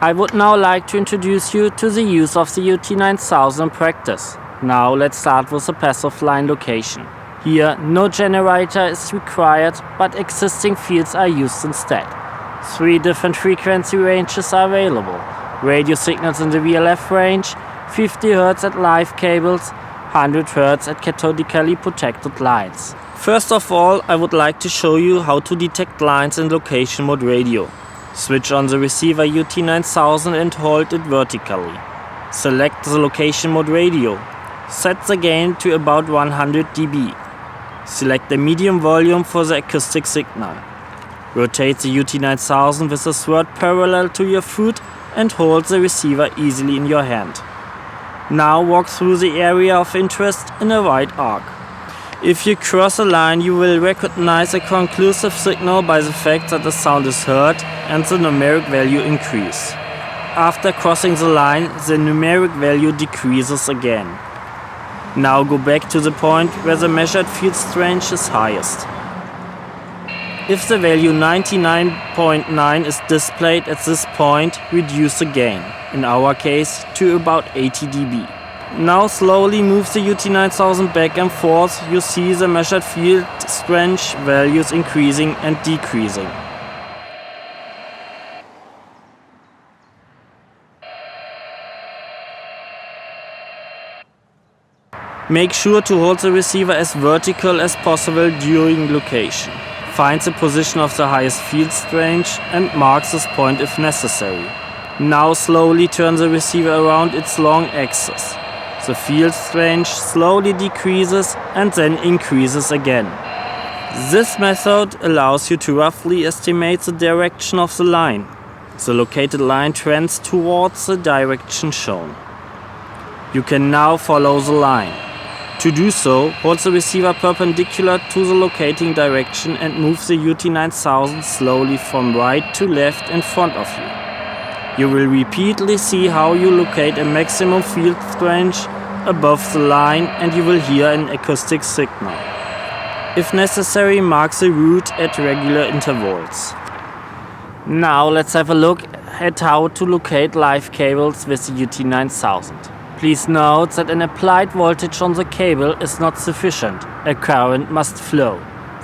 I would now like to introduce you to the use of the UT9000 in practice. Now let's start with the passive line location. Here no generator is required, but existing fields are used instead. 3 different frequency ranges are available. Radio signals in the VLF range, 50 Hz at live cables, 100 Hz at cathodically protected lines. First of all, I would like to show you how to detect lines in location mode radio. Switch on the receiver UT9000 and hold it vertically. Select the location mode radio. Set the gain to about 100 dB. Select the medium volume for the acoustic signal. Rotate the UT9000 with the thread parallel to your foot and hold the receiver easily in your hand. Now walk through the area of interest in a wide arc. If you cross a line, you will recognize a conclusive signal by the fact that the sound is heard and the numeric value increase. After crossing the line, the numeric value decreases again. Now go back to the point where the measured field strength is highest. If the value 99.9 is displayed at this point, reduce the gain, in our case to about 80 dB. Now slowly move the UT9000 back and forth. You see the measured field strength values increasing and decreasing. Make sure to hold the receiver as vertical as possible during location. Find the position of the highest field strength and mark this point if necessary. Now slowly turn the receiver around its long axis. The field strength slowly decreases and then increases again. This method allows you to roughly estimate the direction of the line. The located line trends towards the direction shown. You can now follow the line. To do so, hold the receiver perpendicular to the locating direction and move the UT9000 slowly from right to left in front of you. You will repeatedly see how you locate a maximum field strength above the line and you will hear an acoustic signal. If necessary, mark the route at regular intervals. Now let's have a look at how to locate live cables with the UT9000. Please note that an applied voltage on the cable is not sufficient. A current must flow.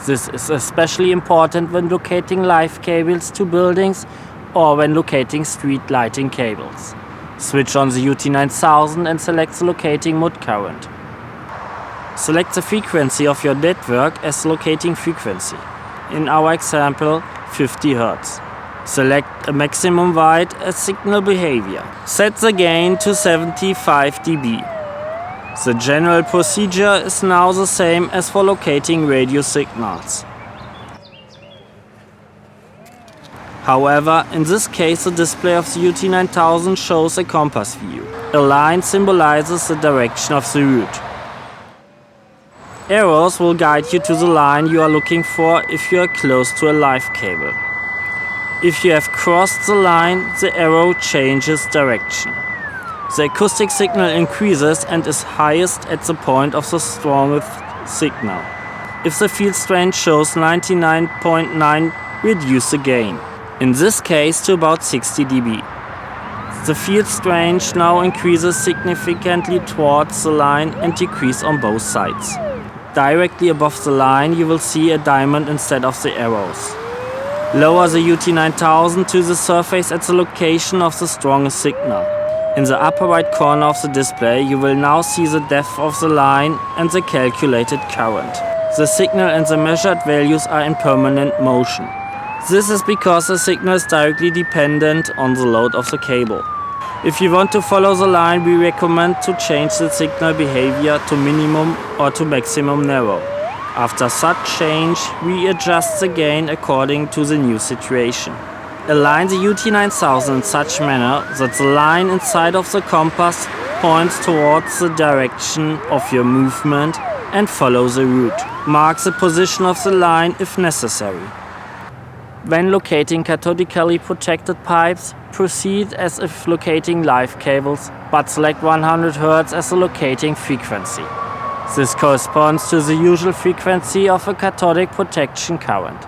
This is especially important when locating live cables to buildings or when locating street lighting cables. Switch on the UT9000 and select the locating mode current. Select the frequency of your network as locating frequency. In our example, 50 Hz. Select a maximum wide as signal behavior. Set the gain to 75 dB. The general procedure is now the same as for locating radio signals. However, in this case the display of the UT9000 shows a compass view. A line symbolizes the direction of the route. Arrows will guide you to the line you are looking for if you are close to a live cable. If you have crossed the line, the arrow changes direction. The acoustic signal increases and is highest at the point of the strongest signal. If the field strength shows 99.9, reduce the gain. In this case to about 60 dB. The field strength now increases significantly towards the line and decreases on both sides. Directly above the line you will see a diamond instead of the arrows. Lower the UT9000 to the surface at the location of the strongest signal. In the upper right corner of the display you will now see the depth of the line and the calculated current. The signal and the measured values are in permanent motion. This is because the signal is directly dependent on the load of the cable. If you want to follow the line, we recommend to change the signal behavior to minimum or to maximum narrow. After such change, we adjust the gain according to the new situation. Align the UT9000 in such manner that the line inside of the compass points towards the direction of your movement and follow the route. Mark the position of the line if necessary. When locating cathodically protected pipes, proceed as if locating live cables, but select 100 Hz as the locating frequency. This corresponds to the usual frequency of a cathodic protection current.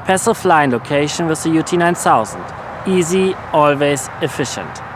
Passive line location with the UT9000. Easy, always efficient.